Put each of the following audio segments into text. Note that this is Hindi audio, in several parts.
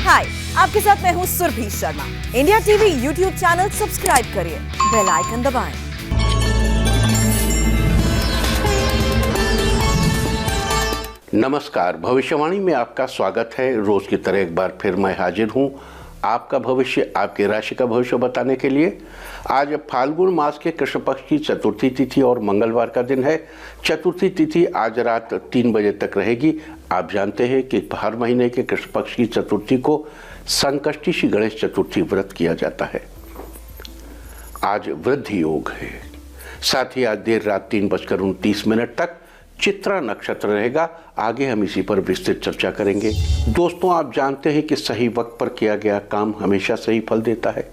हाय, आपके साथ मैं हूँ Surabhi Sharma. India TV YouTube channel subscribe करिए, बेल आइकन दबाएं। नमस्कार, भविष्यवाणी में आपका स्वागत है। रोज की तरह एक बार फिर मैं हाजिर हूँ आपका भविष्य, आपकी राशि का भविष्य बताने के लिए। आज फाल्गुन मास के कृष्ण पक्ष की चतुर्थी तिथि और मंगलवार का दिन है। चतुर्थी तिथि आज रात 3 बजे तक रहेगी। आप जानते हैं कि हर महीने के कृष्ण पक्ष की चतुर्थी को संकष्टी श्री गणेश चतुर्थी व्रत किया जाता है। आज वृद्धि योग है। साथ ही आज देर रात 3:29 तक चित्रा नक्षत्र रहेगा। आगे हम इसी पर विस्तृत चर्चा करेंगे। दोस्तों, आप जानते हैं कि सही वक्त पर किया गया काम हमेशा सही फल देता है।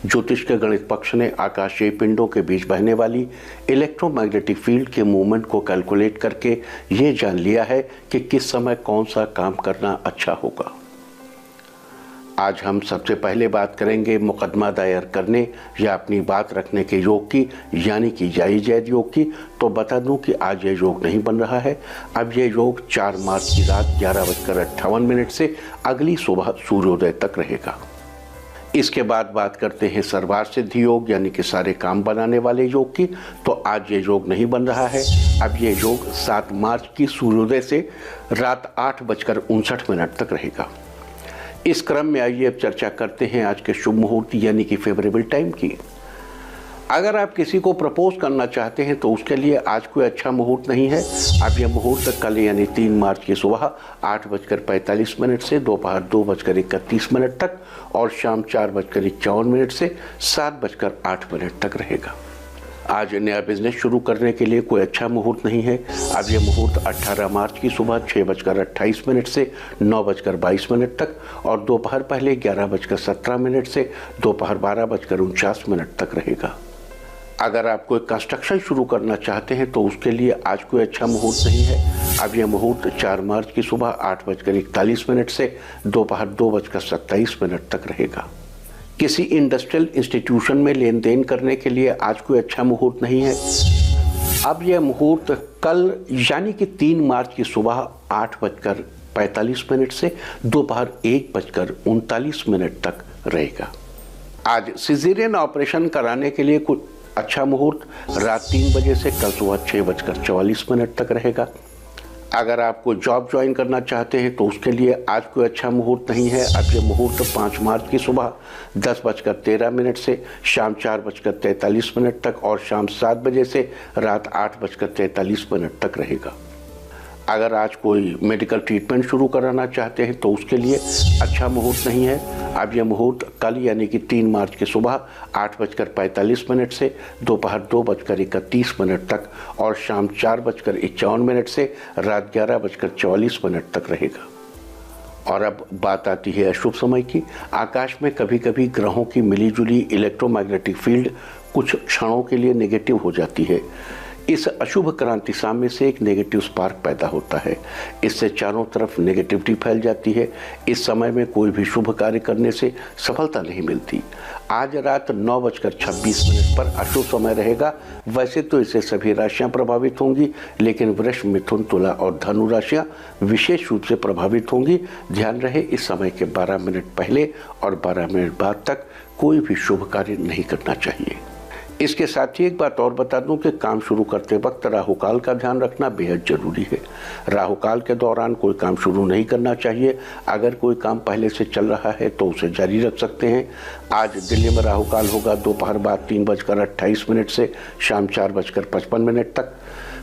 ज्योतिष के गणित पक्ष ने आकाशीय पिंडों के बीच बहने वाली इलेक्ट्रोमैग्नेटिक फील्ड के मूवमेंट को कैलकुलेट करके ये जान लिया है कि किस समय कौन सा काम करना अच्छा होगा। आज हम सबसे पहले बात करेंगे मुकदमा दायर करने या अपनी बात रखने के योग की, यानी कि जायज योग की। तो बता दूं कि आज ये योग नहीं बन रहा है। अब ये योग 4 मार्च की रात 11:58 से अगली सुबह सूर्योदय तक रहेगा। इसके बाद बात करते हैं सर्वार्थ सिद्धि योग, यानी कि सारे काम बनाने वाले योग की। तो आज ये योग नहीं बन रहा है। अब ये योग 7 मार्च की सूर्योदय से रात 8:59 तक रहेगा। इस क्रम में आइए अब चर्चा करते हैं आज के शुभ मुहूर्त यानी कि फेवरेबल टाइम की। अगर आप किसी को प्रपोज करना चाहते हैं तो उसके लिए आज कोई अच्छा मुहूर्त नहीं है। अब यह मुहूर्त कल यानी 3 मार्च की सुबह 8:45 से दोपहर 2:31 तक और शाम 4:51 से 7:08 तक रहेगा। आज नया बिजनेस शुरू करने के लिए कोई अच्छा मुहूर्त नहीं है। अब यह मुहूर्त 18 मार्च की सुबह 6:28 से 9:22 तक और दोपहर पहले 11:17 से दोपहर 12:49 तक रहेगा। अगर आप कोई कंस्ट्रक्शन शुरू करना चाहते हैं तो उसके लिए आज कोई अच्छा मुहूर्त नहीं है। अब यह मुहूर्त 4 मार्च की सुबह 8:41 से दोपहर 2:27 तक रहेगा। किसी इंडस्ट्रियल इंस्टीट्यूशन में लेन देन करने के लिए आज कोई अच्छा मुहूर्त नहीं है। अब यह मुहूर्त कल यानी कि 3 मार्च की सुबह 8:45 से दोपहर 1:39 तक रहेगा। आज सिजेरियन ऑपरेशन कराने के लिए कुछ अच्छा मुहूर्त रात 3 बजे से कल सुबह 6:44 तक रहेगा। अगर आपको जॉब ज्वाइन करना चाहते हैं तो उसके लिए आज कोई अच्छा मुहूर्त नहीं है। अब ये मुहूर्त 5 मार्च की सुबह 10:13 से शाम 4:43 तक और शाम 7 बजे से रात 8:43 तक रहेगा। अगर आज कोई मेडिकल ट्रीटमेंट शुरू कराना चाहते हैं तो उसके लिए अच्छा मुहूर्त नहीं है। अब यह मुहूर्त कल यानी कि 3 मार्च की सुबह 8:45 से दोपहर 2:31 तक और शाम 4:51 से रात 11:44 तक रहेगा। और अब बात आती है अशुभ समय की। आकाश में कभी कभी ग्रहों की मिलीजुली इलेक्ट्रोमैग्नेटिक फील्ड कुछ क्षणों के लिए नेगेटिव हो जाती है। इस अशुभ क्रांति साम्य से एक नेगेटिव स्पार्क पैदा होता है। इससे चारों तरफ नेगेटिविटी फैल जाती है। इस समय में कोई भी शुभ कार्य करने से सफलता नहीं मिलती। आज रात 9:26 पर अशुभ समय रहेगा। वैसे तो इससे सभी राशियां प्रभावित होंगी, लेकिन वृष, मिथुन, तुला और धनु राशियां विशेष रूप से प्रभावित होंगी। ध्यान रहे, इस समय के 12 मिनट पहले और 12 मिनट बाद तक कोई भी शुभ कार्य नहीं करना चाहिए। इसके साथ ही एक बात और बता दूं कि काम शुरू करते वक्त राहुकाल का ध्यान रखना बेहद जरूरी है। राहुकाल के दौरान कोई काम शुरू नहीं करना चाहिए। अगर कोई काम पहले से चल रहा है तो उसे जारी रख सकते हैं। आज दिल्ली में राहुकाल होगा दोपहर बाद 3:28 से शाम 4:55 तक।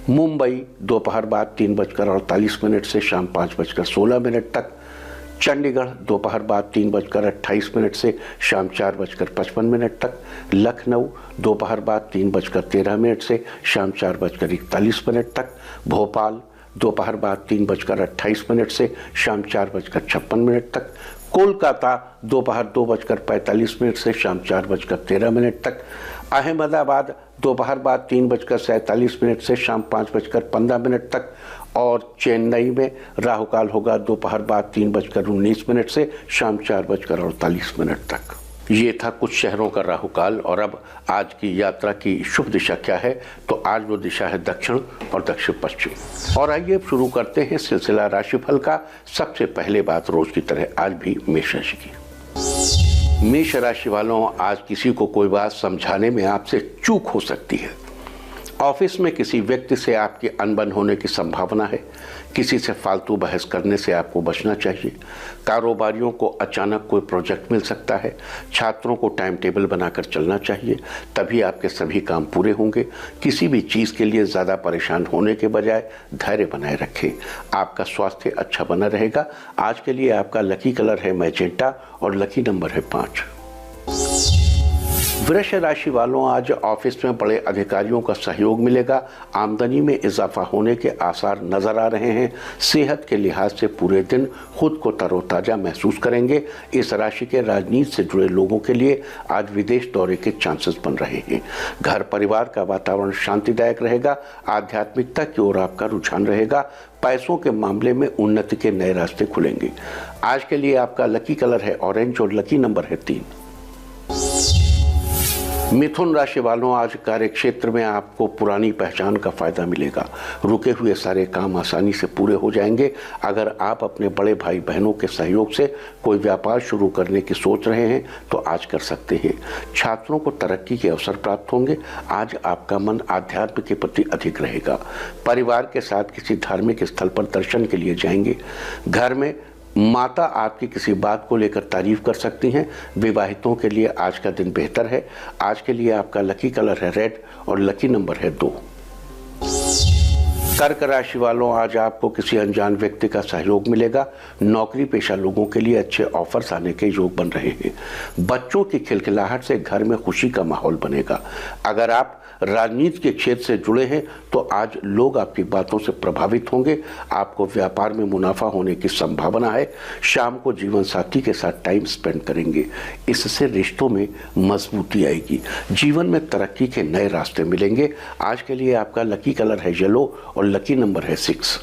मुंबई दोपहर बाद 3:48 से शाम 5:16 तक। चंडीगढ़ दोपहर बाद 3:28 से शाम 4:55 तक। लखनऊ दोपहर बाद 3:13 से शाम 4:41 तक। भोपाल दोपहर बाद 3:28 से शाम 4:56 तक। कोलकाता दोपहर 2:45 से शाम 4:13 तक। अहमदाबाद दोपहर बाद 3:47 से शाम 5:15 तक और चेन्नई में राहुकाल होगा दोपहर बाद 3:19 से शाम 4:48 तक। ये था कुछ शहरों का राहुकाल। और अब आज की यात्रा की शुभ दिशा क्या है, तो आज वो दिशा है दक्षिण और दक्षिण पश्चिम। और आइए अब शुरू करते हैं सिलसिला राशिफल का। सबसे पहले बात रोज की तरह आज भी मेष राशि की। मेष राशि वालों, आज किसी को कोई बात समझाने में आपसे चूक हो सकती है। ऑफिस में किसी व्यक्ति से आपकी अनबन होने की संभावना है। किसी से फालतू बहस करने से आपको बचना चाहिए। कारोबारियों को अचानक कोई प्रोजेक्ट मिल सकता है। छात्रों को टाइम टेबल बनाकर चलना चाहिए, तभी आपके सभी काम पूरे होंगे। किसी भी चीज़ के लिए ज़्यादा परेशान होने के बजाय धैर्य बनाए रखें। आपका स्वास्थ्य अच्छा बना रहेगा। आज के लिए आपका लकी कलर है मैजेंटा और लकी नंबर है 5। वृष राशि वालों, आज ऑफिस में बड़े अधिकारियों का सहयोग मिलेगा। आमदनी में इजाफा होने के आसार नजर आ रहे हैं। सेहत के लिहाज से पूरे दिन खुद को तरोताजा महसूस करेंगे। इस राशि के राजनीति से जुड़े लोगों के लिए आज विदेश दौरे के चांसेस बन रहे हैं। घर परिवार का वातावरण शांतिदायक रहेगा। आध्यात्मिकता की ओर आपका रुझान रहेगा। पैसों के मामले में उन्नति के नए रास्ते खुलेंगे। आज के लिए आपका लकी कलर है ऑरेंज और लकी नंबर है 3। मिथुन राशि वालों, आज कार्य क्षेत्र में आपको पुरानी पहचान का फायदा मिलेगा। रुके हुए सारे काम आसानी से पूरे हो जाएंगे। अगर आप अपने बड़े भाई बहनों के सहयोग से कोई व्यापार शुरू करने की सोच रहे हैं तो आज कर सकते हैं। छात्रों को तरक्की के अवसर प्राप्त होंगे। आज आपका मन आध्यात्म के प्रति अधिक रहेगा। परिवार के साथ किसी धार्मिक स्थल पर दर्शन के लिए जाएंगे। घर में माता आपकी किसी बात को लेकर तारीफ कर सकती हैं। विवाहितों के लिए आज का दिन बेहतर है। आज के लिए आपका लकी कलर है रेड और लकी नंबर है 2। कर्क राशि वालों, आज आपको किसी अनजान व्यक्ति का सहयोग मिलेगा। नौकरी पेशा लोगों के लिए अच्छे ऑफर्स आने के योग बन रहे हैं। बच्चों की खिलखिलाहट से घर में खुशी का माहौल बनेगा। अगर आप राजनीति के क्षेत्र से जुड़े हैं तो आज लोग आपकी बातों से प्रभावित होंगे। आपको व्यापार में मुनाफा होने की संभावना है। शाम को जीवन साथी के साथ टाइम स्पेंड करेंगे। इससे रिश्तों में मजबूती आएगी। जीवन में तरक्की के नए रास्ते मिलेंगे। आज के लिए आपका लकी कलर है येलो और लकी नंबर है 6।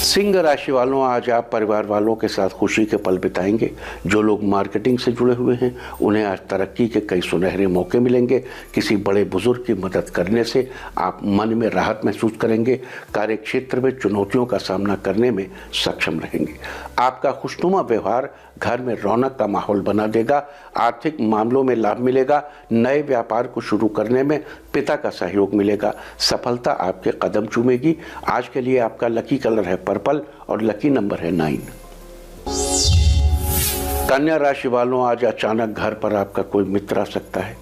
सिंह राशि वालों, आज आप परिवार वालों के साथ खुशी के पल बिताएंगे। जो लोग मार्केटिंग से जुड़े हुए हैं उन्हें आज तरक्की के कई सुनहरे मौके मिलेंगे। किसी बड़े बुजुर्ग की मदद करने से आप मन में राहत महसूस करेंगे। कार्य क्षेत्र में चुनौतियों का सामना करने में सक्षम रहेंगे। आपका खुशनुमा व्यवहार घर में रौनक का माहौल बना देगा। आर्थिक मामलों में लाभ मिलेगा। नए व्यापार को शुरू करने में पिता का सहयोग मिलेगा। सफलता आपके कदम चूमेगी। आज के लिए आपका लकी कलर है पर्पल और लकी नंबर है 9। कन्या राशि वालों, आज अचानक घर पर आपका कोई मित्र आ सकता है।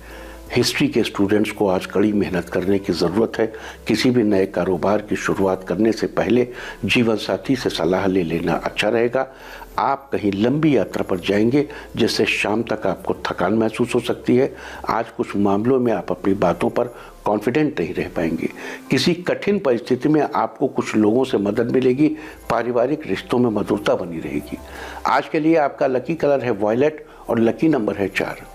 हिस्ट्री के स्टूडेंट्स को आज कड़ी मेहनत करने की ज़रूरत है। किसी भी नए कारोबार की शुरुआत करने से पहले जीवन साथी से सलाह ले लेना अच्छा रहेगा। आप कहीं लंबी यात्रा पर जाएंगे जिससे शाम तक आपको थकान महसूस हो सकती है। आज कुछ मामलों में आप अपनी बातों पर कॉन्फिडेंट नहीं रह पाएंगे। किसी कठिन परिस्थिति में आपको कुछ लोगों से मदद मिलेगी। पारिवारिक रिश्तों में मधुरता बनी रहेगी। आज के लिए आपका लकी कलर है वॉयलेट और लकी नंबर है 4।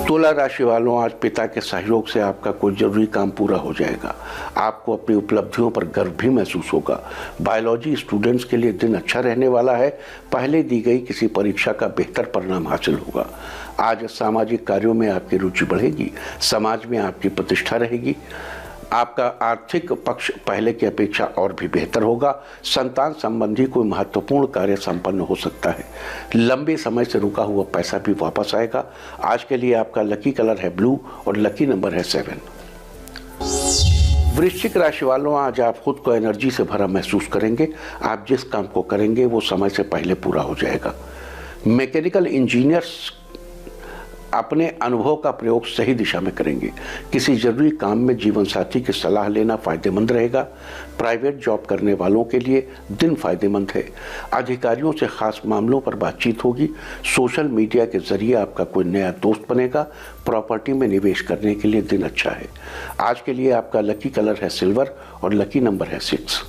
तुला राशि वालों, आज पिता के सहयोग से आपका कोई जरूरी काम पूरा हो जाएगा। आपको अपनी उपलब्धियों पर गर्व भी महसूस होगा। बायोलॉजी स्टूडेंट्स के लिए दिन अच्छा रहने वाला है। पहले दी गई किसी परीक्षा का बेहतर परिणाम हासिल होगा। आज सामाजिक कार्यों में आपकी रुचि बढ़ेगी। समाज में आपकी प्रतिष्ठा रहेगी। आपका आर्थिक पक्ष पहले की अपेक्षा और भी बेहतर होगा। संतान संबंधी कोई महत्वपूर्ण कार्य संपन्न हो सकता है। लंबे समय से रुका हुआ पैसा भी वापस आएगा। आज के लिए आपका लकी कलर है ब्लू और लकी नंबर है 7। वृश्चिक राशि वालों, आज आप खुद को एनर्जी से भरा महसूस करेंगे। आप जिस काम को करेंगे वो समय से पहले पूरा हो जाएगा। मैकेनिकल इंजीनियर्स अपने अनुभव का प्रयोग सही दिशा में करेंगे। किसी जरूरी काम में जीवन साथी की सलाह लेना फायदेमंद रहेगा। प्राइवेट जॉब करने वालों के लिए दिन फायदेमंद है। अधिकारियों से खास मामलों पर बातचीत होगी। सोशल मीडिया के जरिए आपका कोई नया दोस्त बनेगा। प्रॉपर्टी में निवेश करने के लिए दिन अच्छा है। आज के लिए आपका लकी कलर है सिल्वर और लकी नंबर है 6।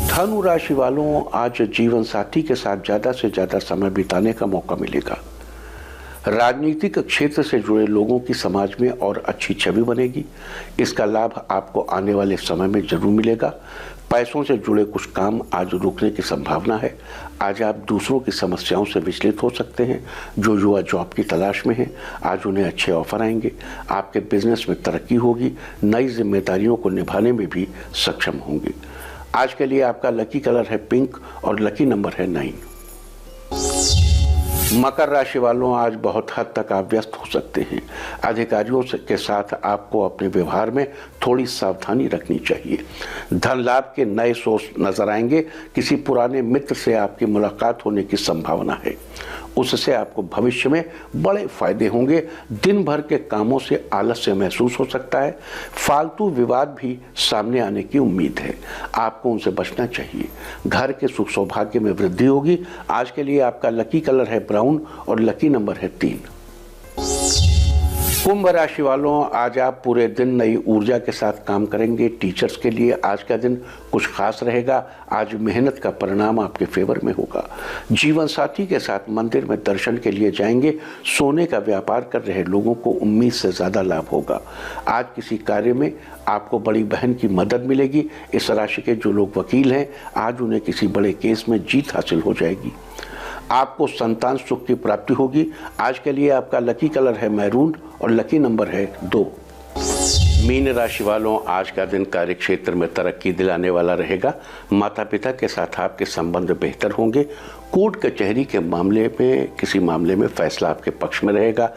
धनु राशि वालों, आज जीवन साथी के साथ ज्यादा से ज्यादा समय बिताने का मौका मिलेगा। राजनीतिक क्षेत्र से जुड़े लोगों की समाज में और अच्छी छवि बनेगी। इसका लाभ आपको आने वाले समय में जरूर मिलेगा। पैसों से जुड़े कुछ काम आज रुकने की संभावना है। आज आप दूसरों की समस्याओं से विचलित हो सकते हैं। जो युवा जॉब की तलाश में हैं, आज उन्हें अच्छे ऑफर आएंगे। आपके बिजनेस में तरक्की होगी। नई जिम्मेदारियों को निभाने में भी सक्षम होंगे। आज के लिए आपका लकी कलर है पिंक और लकी नंबर है 9। मकर राशि वालों, आज बहुत हद तक आप व्यस्त हो सकते हैं। अधिकारियों के साथ आपको अपने व्यवहार में थोड़ी सावधानी रखनी चाहिए। धन लाभ के नए सोर्स नजर आएंगे। किसी पुराने मित्र से आपकी मुलाकात होने की संभावना है। उससे आपको भविष्य में बड़े फायदे होंगे। दिन भर के कामों से आलस्य महसूस हो सकता है। फालतू विवाद भी सामने आने की उम्मीद है। आपको उनसे बचना चाहिए। घर के सुख सौभाग्य में वृद्धि होगी। आज के लिए आपका लकी कलर है ब्राउन और लकी नंबर है 3। कुंभ राशि वालों, आज आप पूरे दिन नई ऊर्जा के साथ काम करेंगे। टीचर्स के लिए आज का दिन कुछ खास रहेगा। आज मेहनत का परिणाम आपके फेवर में होगा। जीवन साथी के साथ मंदिर में दर्शन के लिए जाएंगे। सोने का व्यापार कर रहे लोगों को उम्मीद से ज़्यादा लाभ होगा। आज किसी कार्य में आपको बड़ी बहन की मदद मिलेगी। इस राशि के जो लोग वकील हैं, आज उन्हें किसी बड़े केस में जीत हासिल हो जाएगी। आपको संतान सुख की प्राप्ति होगी। आज के लिए आपका लकी कलर है मैरून और लकी नंबर है 2। मीन राशि वालों, आज का दिन कार्य क्षेत्र में तरक्की दिलाने वाला रहेगा। माता पिता के साथ आपके संबंध बेहतर होंगे। कोर्ट कचहरी के मामले में किसी मामले में फैसला आपके पक्ष में रहेगा।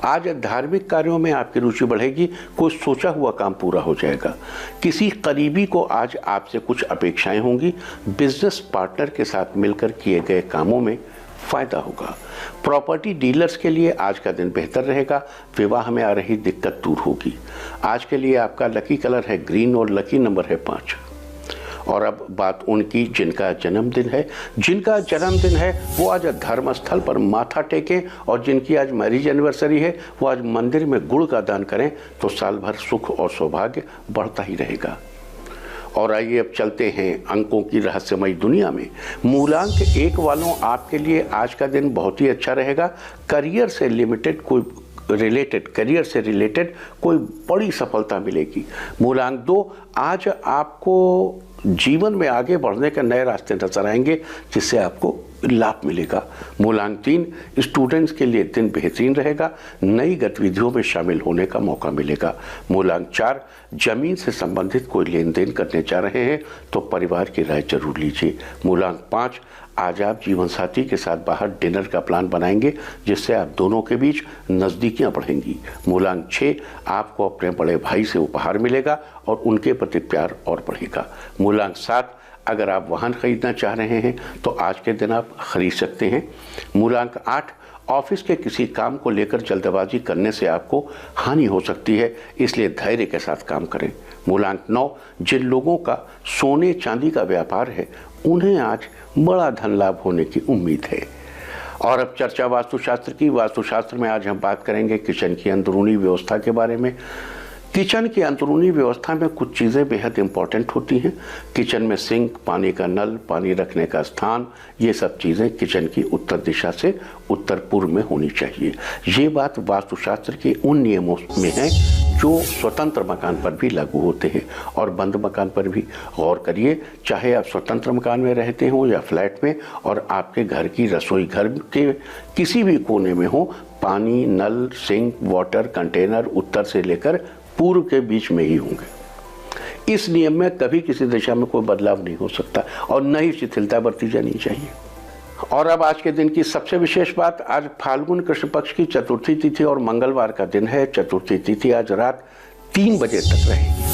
आज धार्मिक कार्यों में आपकी रुचि बढ़ेगी। कोई सोचा हुआ काम पूरा हो जाएगा। किसी करीबी को आज आपसे कुछ अपेक्षाएं होंगी। बिजनेस पार्टनर के साथ मिलकर किए गए कामों में फायदा होगा। प्रॉपर्टी डीलर्स के लिए आज का दिन बेहतर रहेगा। विवाह में आ रही दिक्कत दूर होगी। आज के लिए आपका लकी कलर है ग्रीन और लकी नंबर है 5। और अब बात उनकी जिनका जन्मदिन है। जिनका जन्मदिन है वो आज धर्म स्थल पर माथा टेकें और जिनकी आज मैरिज एनिवर्सरी है वो आज मंदिर में गुड़ का दान करें तो साल भर सुख और सौभाग्य बढ़ता ही रहेगा। और आइए अब चलते हैं अंकों की रहस्यमयी दुनिया में। मूलांक 1 वालों, आपके लिए आज का दिन बहुत ही अच्छा रहेगा। करियर से रिलेटेड कोई बड़ी सफलता मिलेगी। मूलांक 2, आज आपको जीवन में आगे बढ़ने के नए रास्ते नजर आएंगे जिससे आपको लाभ मिलेगा। मूलांक 3, स्टूडेंट्स के लिए दिन बेहतरीन रहेगा। नई गतिविधियों में शामिल होने का मौका मिलेगा। मूलांक 4, जमीन से संबंधित कोई लेन देन करने जा रहे हैं तो परिवार की राय जरूर लीजिए। मूलांक 5, आज आप जीवन साथी के साथ बाहर डिनर का प्लान बनाएंगे जिससे आप दोनों के बीच नज़दीकियां बढ़ेंगी। मूलांक 6, आपको अपने बड़े भाई से उपहार मिलेगा और उनके प्रति प्यार और बढ़ेगा। मूलांक 7, अगर आप वाहन खरीदना चाह रहे हैं तो आज के दिन आप खरीद सकते हैं। मूलांक 8, ऑफिस के किसी काम को लेकर जल्दबाजी करने से आपको हानि हो सकती है, इसलिए धैर्य के साथ काम करें। मूलांक 9, जिन लोगों का सोने चांदी का व्यापार है उन्हें आज बड़ा धन लाभ होने की उम्मीद है। और अब चर्चा वास्तुशास्त्र की। वास्तुशास्त्र में आज हम बात करेंगे किचन की अंदरूनी व्यवस्था के बारे में। किचन की अंदरूनी व्यवस्था में कुछ चीज़ें बेहद इंपॉर्टेंट होती हैं। किचन में सिंक, पानी का नल, पानी रखने का स्थान, ये सब चीज़ें किचन की उत्तर दिशा से उत्तर पूर्व में होनी चाहिए। ये बात वास्तुशास्त्र के उन नियमों में है जो स्वतंत्र मकान पर भी लागू होते हैं और बंद मकान पर भी। गौर करिए, चाहे आप स्वतंत्र मकान में रहते हो या फ्लैट में, और आपके घर की रसोई घर के किसी भी कोने में हो, पानी, नल, सिंक, वाटर कंटेनर उत्तर से लेकर पूर्व के बीच में ही होंगे। इस नियम में कभी किसी दिशा में कोई बदलाव नहीं हो सकता और न ही शिथिलता बरती जानी चाहिए। और अब आज के दिन की सबसे विशेष बात, आज फाल्गुन कृष्ण पक्ष की चतुर्थी तिथि और मंगलवार का दिन है। चतुर्थी तिथि आज रात 3 बजे तक रहेगी।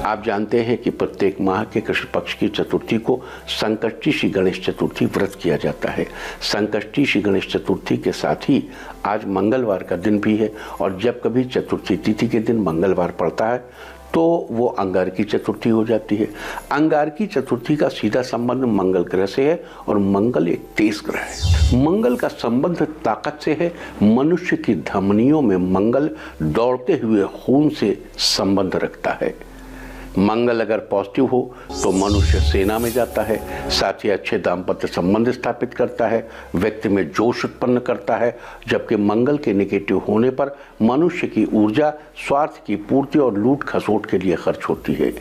आप जानते हैं कि प्रत्येक माह के कृष्ण पक्ष की चतुर्थी को संकष्टी श्री गणेश चतुर्थी व्रत किया जाता है। संकष्टी श्री गणेश चतुर्थी के साथ ही आज मंगलवार का दिन भी है और जब कभी चतुर्थी तिथि के दिन मंगलवार पड़ता है तो वो अंगारकी चतुर्थी हो जाती है। अंगारकी चतुर्थी का सीधा संबंध मंगल ग्रह से है और मंगल एक तेज ग्रह है। मंगल का संबंध ताकत से है। मनुष्य की धमनियों में मंगल दौड़ते हुए खून से संबंध रखता है। मंगल अगर पॉजिटिव हो तो मनुष्य सेना में जाता है, साथ ही अच्छे दाम्पत्य संबंध स्थापित करता है, व्यक्ति में जोश उत्पन्न करता है। जबकि मंगल के नेगेटिव होने पर मनुष्य की ऊर्जा स्वार्थ की पूर्ति और लूट खसोट के लिए खर्च होती है।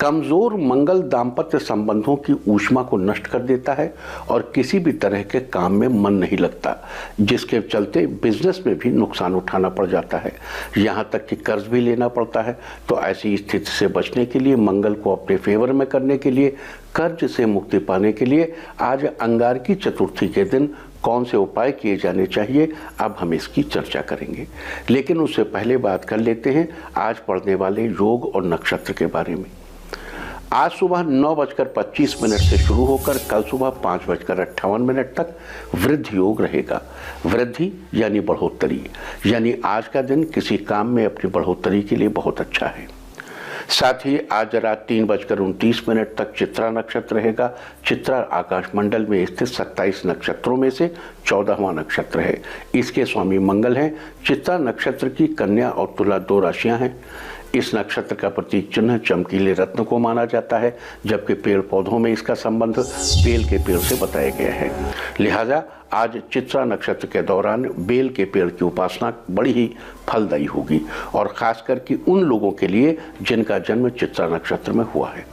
कमजोर मंगल दाम्पत्य संबंधों की ऊष्मा को नष्ट कर देता है और किसी भी तरह के काम में मन नहीं लगता, जिसके चलते बिजनेस में भी नुकसान उठाना पड़ जाता है, यहाँ तक कि कर्ज भी लेना पड़ता है। तो ऐसी स्थिति से बचने के लिए, मंगल को अपने फेवर में करने के लिए, कर्ज से मुक्ति पाने के लिए आज अंगारकी चतुर्थी के दिन कौन से उपाय किए जाने चाहिए, अब हम इसकी चर्चा करेंगे। लेकिन उससे पहले बात कर लेते हैं आज पढ़ने वाले योग और नक्षत्र के बारे में। आज सुबह 9:25 से शुरू होकर कल सुबह 5:58 तक वृद्धि योग रहेगा। वृद्धि यानी बढ़ोतरी, यानी आज का दिन किसी काम में अपनी बढ़ोतरी के लिए बहुत अच्छा है। साथ ही आज रात 3:29 तक चित्रा नक्षत्र रहेगा। चित्रा आकाश मंडल में स्थित 27 नक्षत्रों में से 14वां नक्षत्र है। इसके स्वामी मंगल हैं। चित्रा नक्षत्र की कन्या और तुला 2 राशियां हैं। इस नक्षत्र का प्रतीक चिन्ह चमकीले रत्न को माना जाता है, जबकि पेड़ पौधों में इसका संबंध बेल के पेड़ से बताया गया है। लिहाजा आज चित्रा नक्षत्र के दौरान बेल के पेड़ की उपासना बड़ी ही फलदायी होगी, और खासकर कि उन लोगों के लिए जिनका जन्म चित्रा नक्षत्र में हुआ है।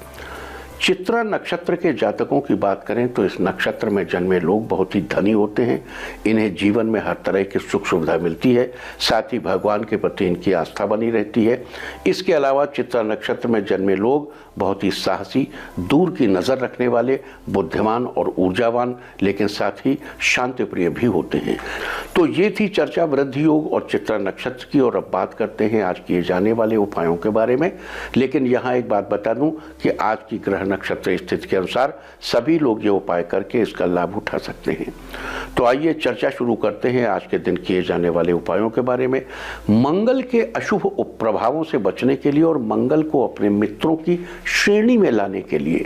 चित्रा नक्षत्र के जातकों की बात करें तो इस नक्षत्र में जन्मे लोग बहुत ही धनी होते हैं। इन्हें जीवन में हर तरह की सुख सुविधा मिलती है, साथ ही भगवान के प्रति इनकी आस्था बनी रहती है। इसके अलावा चित्रा नक्षत्र में जन्मे लोग बहुत ही साहसी, दूर की नज़र रखने वाले, बुद्धिमान और ऊर्जावान, लेकिन साथ ही शांतिप्रिय भी होते हैं। तो ये थी चर्चा वृद्धि योग और चित्रा नक्षत्र की, और अब बात करते हैं आज किए जाने वाले उपायों के बारे में। लेकिन यहाँ एक बात बता दूं कि आज की ग्रह नक्षत्र स्थिति के अनुसार सभी लोग ये उपाय करके इसका लाभ उठा सकते हैं। तो आइए चर्चा शुरू करते हैं आज के दिन किए जाने वाले उपायों के बारे में। मंगल के अशुभ प्रभावों से बचने के लिए और मंगल को अपने मित्रों की श्रेणी में लाने के लिए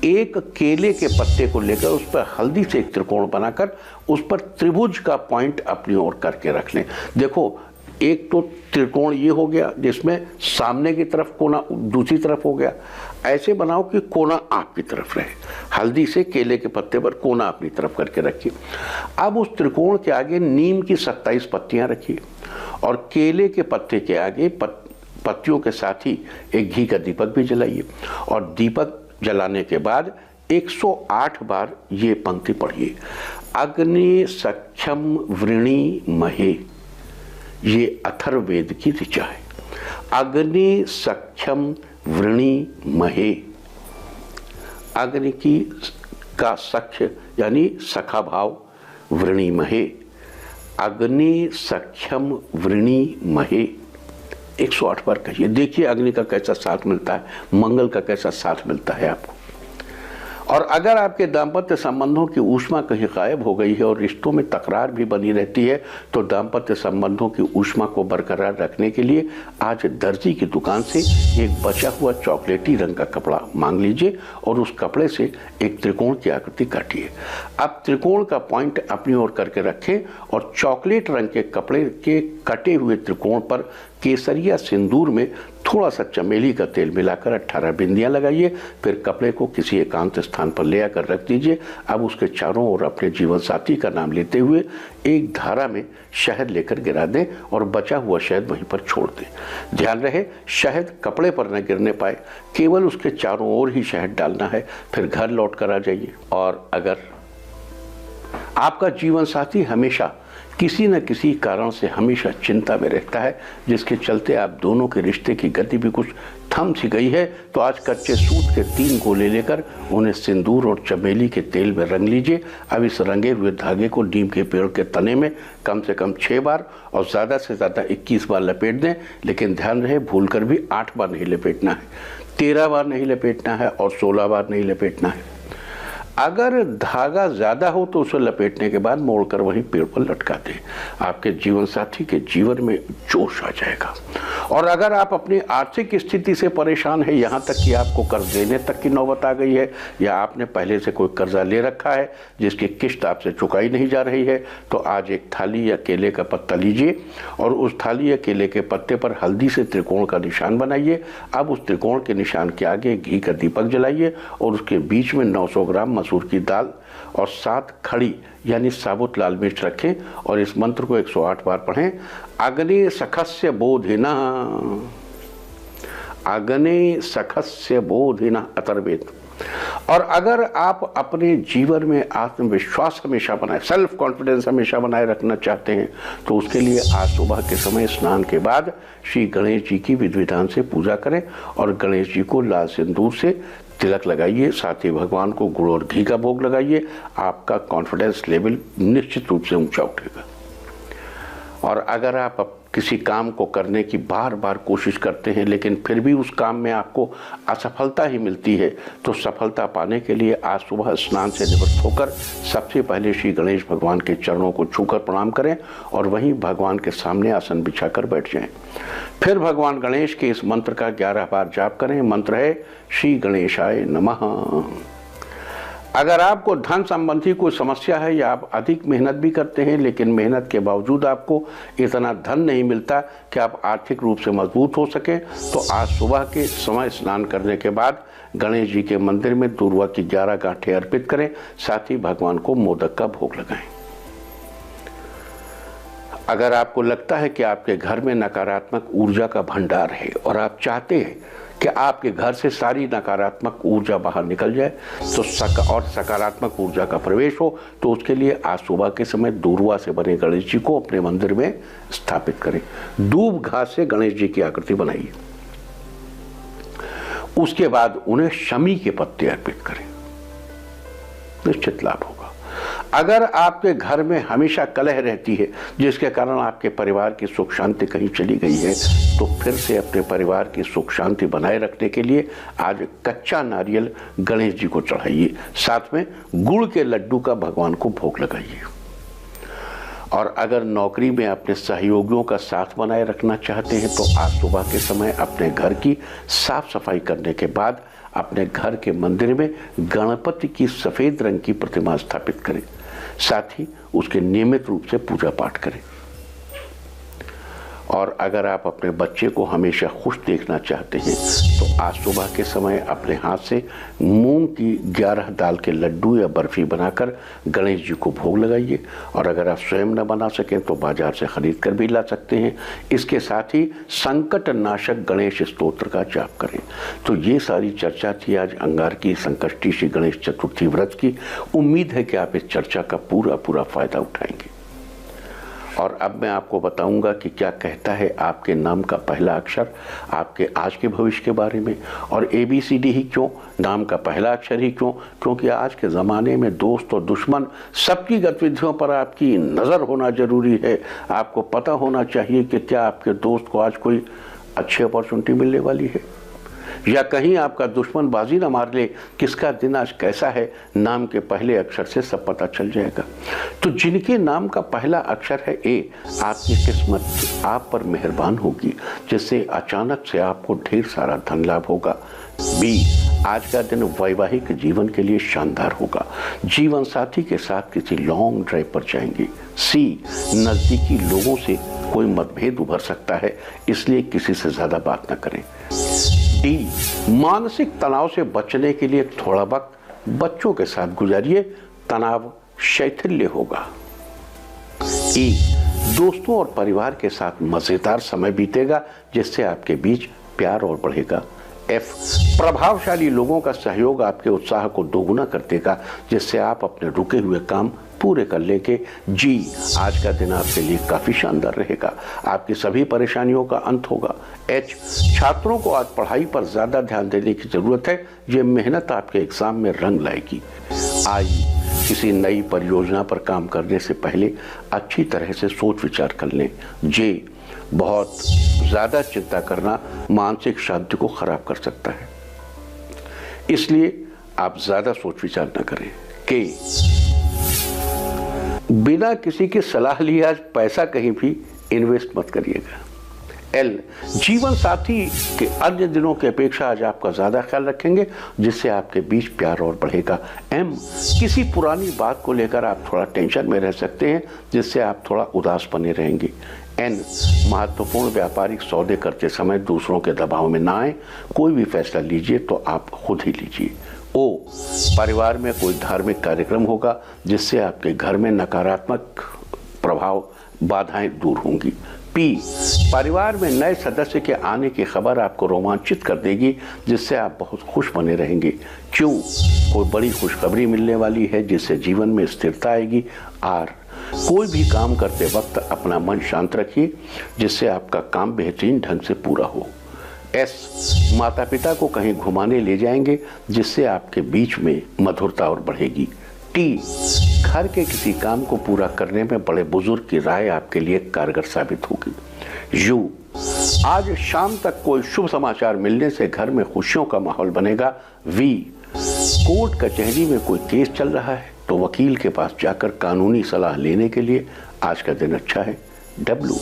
एक केले के पत्ते को लेकर उस पर हल्दी से एक त्रिकोण बनाकर उस पर त्रिभुज का पॉइंट अपनी ओर करके रख लें। देखो, एक तो त्रिकोण ये हो गया जिसमें सामने की तरफ कोना दूसरी तरफ हो गया। ऐसे बनाओ कि कोना आपकी तरफ रहे। हल्दी से केले के पत्ते पर कोना अपनी तरफ करके रखिए। अब उस त्रिकोण के आगे नीम की 27 पत्तियां रखिए और केले के पत्ते के आगे पत्तियों के साथ ही एक घी का दीपक भी जलाइए, और दीपक जलाने के बाद 108 बार ये पंक्ति पढ़िए, अग्नि सख्यम वृणी महे। ये अथर्ववेद की ऋचा है। अग्नि सख्यम वृणी महे। अग्नि की का सख्य यानी सखा भाव, वृणी महे। अग्नि सख्यम वृणी महे 108 बार कहिए। देखिए अग्नि का कैसा साथ मिलता है, मंगल का कैसा साथ मिलता है आपको। और अगर आपके दाम्पत्य संबंधों की ऊष्मा कहीं गायब हो गई है और रिश्तों में तकरार भी बनी रहती है, तो दाम्पत्य संबंधों की ऊष्मा को बरकरार रखने के लिए आज दर्जी की दुकान से एक बचा हुआ चॉकलेटी रंग का कपड़ा मांग लीजिए और उस कपड़े से एक त्रिकोण की आकृति काटिए। अब त्रिकोण का पॉइंट अपनी ओर करके रखें और चॉकलेट रंग के कपड़े के कटे हुए त्रिकोण पर केसरिया सिंदूर में थोड़ा सा चमेली का तेल मिलाकर 18 बिंदियां लगाइए। फिर कपड़े को किसी एकांत स्थान पर ले आकर रख दीजिए। अब उसके चारों ओर अपने जीवन साथी का नाम लेते हुए एक धारा में शहद लेकर गिरा दें और बचा हुआ शहद वहीं पर छोड़ दें। ध्यान रहे शहद कपड़े पर न गिरने पाए, केवल उसके चारों ओर ही शहद डालना है। फिर घर लौट कर आ जाइए। और अगर आपका जीवन साथी हमेशा किसी न किसी कारण से हमेशा चिंता में रहता है, जिसके चलते आप दोनों के रिश्ते की गति भी कुछ थम सी गई है, तो आज कच्चे सूत के 3 गोले लेकर उन्हें सिंदूर और चमेली के तेल में रंग लीजिए। अब इस रंगे हुए धागे को नीम के पेड़ के तने में कम से कम 6 बार और ज़्यादा से ज़्यादा 21 बार लपेट दें। लेकिन ध्यान रहे भूलकर भी 8 बार नहीं लपेटना है, 13 बार नहीं लपेटना है और 16 बार नहीं लपेटना है। अगर धागा ज़्यादा हो तो उसे लपेटने के बाद मोड़कर वहीं पेड़ पर लटका दें। आपके जीवन साथी के जीवन में जोश आ जाएगा। और अगर आप अपनी आर्थिक स्थिति से परेशान है, यहाँ तक कि आपको कर्ज देने तक की नौबत आ गई है, या आपने पहले से कोई कर्जा ले रखा है जिसकी किस्त आपसे चुकाई नहीं जा रही है, तो आज एक थाली या केले का पत्ता लीजिए और उस थाली या केले के पत्ते पर हल्दी से त्रिकोण का निशान बनाइए। अब उस त्रिकोण के निशान के आगे घी का दीपक जलाइए और उसके बीच में 900 ग्राम मसूर की दाल और 7 खड़ी यानी साबुत लाल मिर्च रखें और इस मंत्र को 108 बार पढ़ें। अग्नि सखस्य बोधिना, अग्ने सखस्य बोधिन अतर्वेत। और अगर आप अपने जीवन में आत्मविश्वास हमेशा बनाए, सेल्फ कॉन्फिडेंस हमेशा बनाए रखना चाहते हैं, तो उसके लिए आज सुबह के समय स्नान के बाद श्री गणेश जी की विधि विधान से पूजा करें और गणेश जी को लाल सिंदूर से तिलक लगाइए, साथ ही भगवान को गुड़ और घी का भोग लगाइए। आपका कॉन्फिडेंस लेवल निश्चित रूप से ऊंचा उठेगा। और अगर आप किसी काम को करने की बार बार कोशिश करते हैं लेकिन फिर भी उस काम में आपको असफलता ही मिलती है, तो सफलता पाने के लिए आज सुबह स्नान से निवृत्त होकर सबसे पहले श्री गणेश भगवान के चरणों को छूकर प्रणाम करें और वहीं भगवान के सामने आसन बिछाकर बैठ जाएं। फिर भगवान गणेश के इस मंत्र का 11 बार जाप करें। मंत्र है श्री गणेशाय नमः। अगर आपको धन संबंधी कोई समस्या है या आप अधिक मेहनत भी करते हैं लेकिन मेहनत के बावजूद आपको इतना धन नहीं मिलता कि आप आर्थिक रूप से मजबूत हो सकें, तो आज सुबह के समय स्नान करने के बाद गणेश जी के मंदिर में दूर्वा की 11 गांठें अर्पित करें, साथ ही भगवान को मोदक का भोग लगाएं। अगर आपको लगता है कि आपके घर में नकारात्मक ऊर्जा का भंडार है और आप चाहते हैं कि आपके घर से सारी नकारात्मक ऊर्जा बाहर निकल जाए तो सकारात्मक ऊर्जा का प्रवेश हो, तो उसके लिए आज सुबह के समय दूर्वा से बने गणेश जी को अपने मंदिर में स्थापित करें। दूब घास से गणेश जी की आकृति बनाइए। उसके बाद उन्हें शमी के पत्ते अर्पित करें, निश्चित लाभ होगा। अगर आपके घर में हमेशा कलह रहती है जिसके कारण आपके परिवार की सुख शांति कहीं चली गई है, तो फिर से अपने परिवार की सुख शांति बनाए रखने के लिए आज कच्चा नारियल गणेश जी को चढ़ाइए, साथ में गुड़ के लड्डू का भगवान को भोग लगाइए। और अगर नौकरी में अपने सहयोगियों का साथ बनाए रखना चाहते हैं, तो आज सुबह के समय अपने घर की साफ सफाई करने के बाद अपने घर के मंदिर में गणपति की सफेद रंग की प्रतिमा स्थापित करें, साथ ही उसके नियमित रूप से पूजा पाठ करें। और अगर आप अपने बच्चे को हमेशा खुश देखना चाहते हैं, तो आज सुबह के समय अपने हाथ से मूंग की 11 दाल के लड्डू या बर्फी बनाकर गणेश जी को भोग लगाइए। और अगर आप स्वयं न बना सकें तो बाजार से खरीद कर भी ला सकते हैं। इसके साथ ही संकट नाशक गणेश स्तोत्र का जाप करें। तो ये सारी चर्चा थी आज अंगारकी संकष्टी श्री गणेश चतुर्थी व्रत की। उम्मीद है कि आप इस चर्चा का पूरा फायदा उठाएंगे। और अब मैं आपको बताऊंगा कि क्या कहता है आपके नाम का पहला अक्षर आपके आज के भविष्य के बारे में। और ABCD ही क्यों, नाम का पहला अक्षर ही क्यों? क्योंकि आज के ज़माने में दोस्त और दुश्मन सबकी गतिविधियों पर आपकी नज़र होना ज़रूरी है। आपको पता होना चाहिए कि क्या आपके दोस्त को आज कोई अच्छी अपॉर्चुनिटी मिलने वाली है या कहीं आपका दुश्मन बाजी ना मार ले। किसका दिन आज कैसा है, नाम के पहले अक्षर से सब पता चल जाएगा। तो जिनके नाम का पहला अक्षर है A, आपकी किस्मत आप पर मेहरबान होगी, जिससे अचानक से आपको ढेर सारा धन लाभ होगा। B, आज का दिन वैवाहिक जीवन के लिए शानदार होगा। जीवन साथी के साथ किसी लॉन्ग ड्राइव पर जाएंगे। C, नज़दीकी लोगों से कोई मतभेद उभर सकता है, इसलिए किसी से ज़्यादा बात न करें। D, मानसिक तनाव से बचने के लिए थोड़ा वक्त बच्चों के साथ गुजारिए, तनाव शैथिल्य होगा। E, दोस्तों और परिवार के साथ मजेदार समय बीतेगा, जिससे आपके बीच प्यार और बढ़ेगा। F, प्रभावशाली लोगों का सहयोग आपके उत्साह को दोगुना कर देगा, जिससे आप अपने रुके हुए काम पूरे कर लेंगे। G, आज का दिन आपके लिए काफ़ी शानदार रहेगा, आपकी सभी परेशानियों का अंत होगा। H, छात्रों को आज पढ़ाई पर ज़्यादा ध्यान देने की ज़रूरत है, ये मेहनत आपके एग्ज़ाम में रंग लाएगी। I, किसी नई परियोजना पर काम करने से पहले अच्छी तरह से सोच विचार कर लें। J, बहुत ज़्यादा चिंता करना मानसिक शांति को ख़राब कर सकता है, इसलिए आप ज़्यादा सोच विचार न करें। K, बिना किसी की सलाह लिए आज पैसा कहीं भी इन्वेस्ट मत करिएगा। L, जीवन साथी के अन्य दिनों की अपेक्षा आज आपका ज़्यादा ख्याल रखेंगे, जिससे आपके बीच प्यार और बढ़ेगा। M, किसी पुरानी बात को लेकर आप थोड़ा टेंशन में रह सकते हैं, जिससे आप थोड़ा उदास बने रहेंगे। N, महत्वपूर्ण व्यापारिक सौदे करते समय दूसरों के दबाव में ना आए, कोई भी फैसला लीजिए तो आप खुद ही लीजिए। O, परिवार में कोई धार्मिक कार्यक्रम होगा, जिससे आपके घर में नकारात्मक प्रभाव बाधाएं दूर होंगी। पी, परिवार में नए सदस्य के आने की खबर आपको रोमांचित कर देगी, जिससे आप बहुत खुश बने रहेंगे। क्यू, कोई बड़ी खुशखबरी मिलने वाली है जिससे जीवन में स्थिरता आएगी। आर, कोई भी काम करते वक्त अपना मन शांत रखिए जिससे आपका काम बेहतरीन ढंग से पूरा हो। एस, माता पिता को कहीं घुमाने ले जाएंगे जिससे आपके बीच में मधुरता और बढ़ेगी। टी, घर के किसी काम को पूरा करने में बड़े बुजुर्ग की राय आपके लिए कारगर साबित होगी। यू, आज शाम तक कोई शुभ समाचार मिलने से घर में खुशियों का माहौल बनेगा। वी, कोर्ट कचहरी में कोई केस चल रहा है तो वकील के पास जाकर कानूनी सलाह लेने के लिए आज का दिन अच्छा है। डब्ल्यू,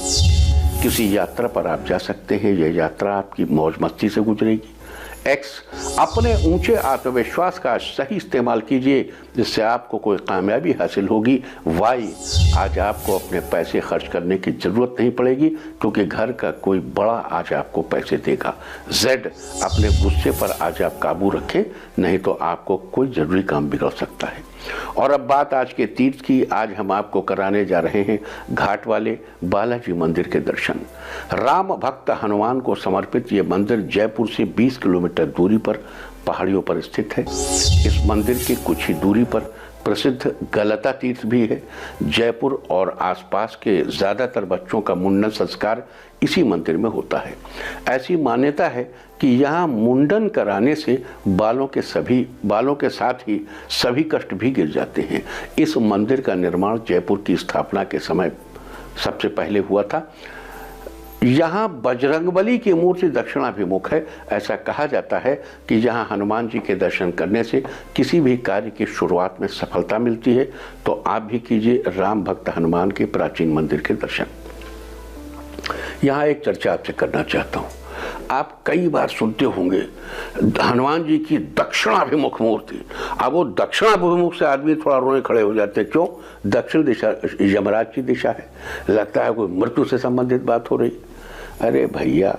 किसी यात्रा पर आप जा सकते हैं, यह यात्रा आपकी मौज मस्ती से गुजरेगी। एक्स, अपने ऊंचे आत्मविश्वास का सही इस्तेमाल कीजिए जिससे आपको कोई कामयाबी हासिल होगी। वाई, आज आपको अपने पैसे खर्च करने की जरूरत नहीं पड़ेगी क्योंकि घर का कोई बड़ा आज आपको पैसे देगा। जेड, अपने गुस्से पर आज आप काबू रखें, नहीं तो आपको कोई जरूरी काम बिगड़ सकता है। और अब बात आज के तीर्थ की। आज हम आपको कराने जा रहे हैं घाट वाले बालाजी मंदिर के दर्शन। राम भक्त हनुमान को समर्पित ये मंदिर जयपुर से 20 किलोमीटर दूरी पर पहाड़ियों पर स्थित है। इस मंदिर की कुछ ही दूरी पर प्रसिद्ध गलता तीर्थ भी है। जयपुर और आसपास के ज़्यादातर बच्चों का मुंडन संस्कार इसी मंदिर में होता है। ऐसी मान्यता है कि यहाँ मुंडन कराने से बालों के साथ ही सभी कष्ट भी गिर जाते हैं। इस मंदिर का निर्माण जयपुर की स्थापना के समय सबसे पहले हुआ था। यहाँ बजरंगबली की मूर्ति दक्षिणाभिमुख है। ऐसा कहा जाता है कि यहाँ हनुमान जी के दर्शन करने से किसी भी कार्य की शुरुआत में सफलता मिलती है। तो आप भी कीजिए राम भक्त हनुमान के प्राचीन मंदिर के दर्शन। यहाँ एक चर्चा आपसे करना चाहता हूँ। आप कई बार सुनते होंगे हनुमान जी की दक्षिणाभिमुख मूर्ति। अब वो दक्षिणाभिमुख से आदमी थोड़ा रोने खड़े हो जाते हैं। क्यों? दक्षिण दिशा यमराज की दिशा है, लगता है कोई मृत्यु से संबंधित बात हो रही। अरे भैया,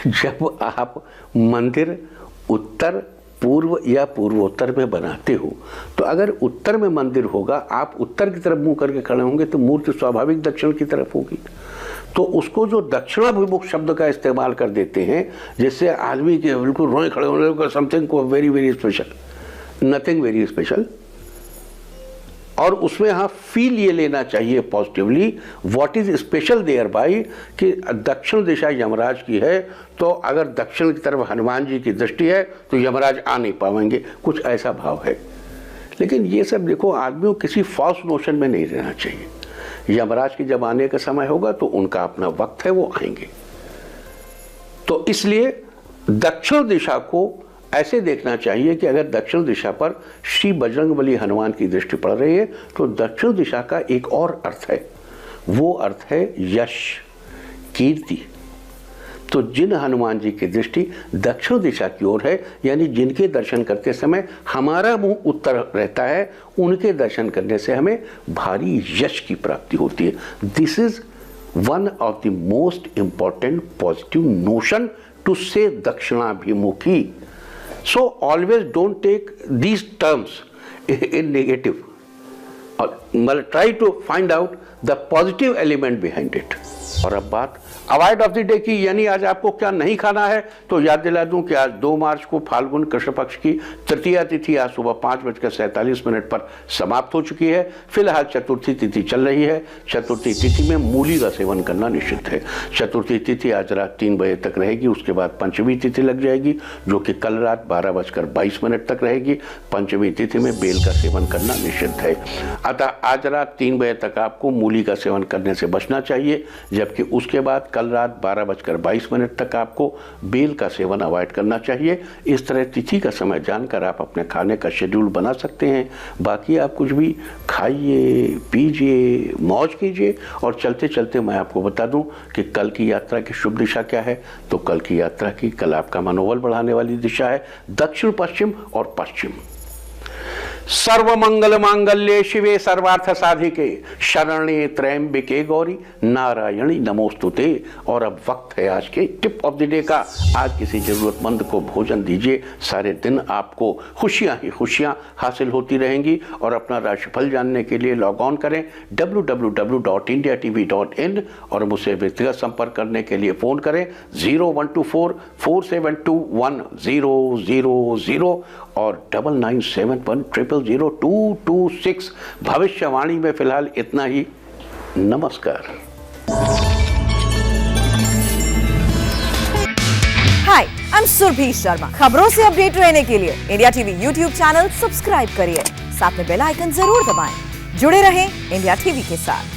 जब आप मंदिर उत्तर पूर्व या पूर्वोत्तर में बनाते हो तो अगर उत्तर में मंदिर होगा, आप उत्तर की तरफ मुंह करके खड़े होंगे तो मूर्ति स्वाभाविक दक्षिण की तरफ होगी। तो उसको जो दक्षिणाभिमुख शब्द का इस्तेमाल कर देते हैं जिससे आदमी के बिल्कुल रोए खड़े होने को समथिंग को very very special, nothing very special. और उसमें हाँ फील ये लेना चाहिए positively, what is special there by कि दक्षिण दिशा यमराज की है, तो अगर दक्षिण की तरफ हनुमान जी की दृष्टि है तो यमराज आ नहीं पाएंगे, कुछ ऐसा भाव है। लेकिन ये सब देखो, आदमियों किसी फॉल्स नोशन में नहीं रहना चाहिए। यमराज के जब आने का समय होगा तो उनका अपना वक्त है, वो आएंगे। तो इसलिए दक्षिण दिशा को ऐसे देखना चाहिए कि अगर दक्षिण दिशा पर श्री बजरंगबली हनुमान की दृष्टि पड़ रही है तो दक्षिण दिशा का एक और अर्थ है, वो अर्थ है यश, कीर्ति। तो जिन हनुमान जी की दृष्टि दक्षिण दिशा की ओर है, यानी जिनके दर्शन करते समय हमारा मुंह उत्तर रहता है, उनके दर्शन करने से हमें भारी यश की प्राप्ति होती है। This is one of the most important positive notion to say दक्षिणाभिमुखी। So always don't take these terms in negative. Try to find out the positive element behind it. और अब बात अवॉइड ऑफ द डे की, यानी आज आपको क्या नहीं खाना है। तो याद दिला दूं कि आज 2 मार्च को फाल्गुन कृष्ण पक्ष की तृतीया तिथि आज सुबह 5:47 पर समाप्त हो चुकी है। फिलहाल चतुर्थी तिथि चल रही है। चतुर्थी तिथि में मूली का सेवन करना निश्चित है। चतुर्थी तिथि आज रात 3 बजे तक रहेगी। उसके बाद पंचमी तिथि लग जाएगी जो कि कल रात 12:22 तक रहेगी। पंचमी तिथि में बेल का सेवन करना निषिद्ध है। अतः आज रात 3 बजे तक आपको मूली का सेवन करने से बचना चाहिए, जबकि उसके बाद कल रात 12:22 तक आपको बेल का सेवन अवॉइड करना चाहिए। इस तरह तिथि का समय जानकर आप अपने खाने का शेड्यूल बना सकते हैं। बाकी आप कुछ भी खाइए, पीजिए, मौज कीजिए। और चलते चलते मैं आपको बता दूं कि कल की यात्रा की शुभ दिशा क्या है। तो कल की यात्रा की, कल आपका मनोबल बढ़ाने वाली दिशा है दक्षिण पश्चिम और पश्चिम। सर्वमंगल मांगल्ये शिवे सर्वार्थ साधिके शरण्ये त्र्यंबिके गौरी नारायणी नमोस्तुते। और अब वक्त है आज के टिप ऑफ द डे का। आज किसी जरूरतमंद को भोजन दीजिए, सारे दिन आपको खुशियां ही खुशियां हासिल होती रहेंगी। और अपना राशिफल जानने के लिए लॉग ऑन करें www.indiatv.in और मुझसे व्यक्तिगत संपर्क करने के लिए फोन करें 0124472100 और 9971000226। भविष्यवाणी में फिलहाल इतना ही। नमस्कार। हाय, आई एम सुरभि शर्मा। खबरों से अपडेट रहने के लिए India TV YouTube channel subscribe करिए, साथ में बेल आइकन जरूर दबाएं। जुड़े रहें इंडिया टीवी के साथ।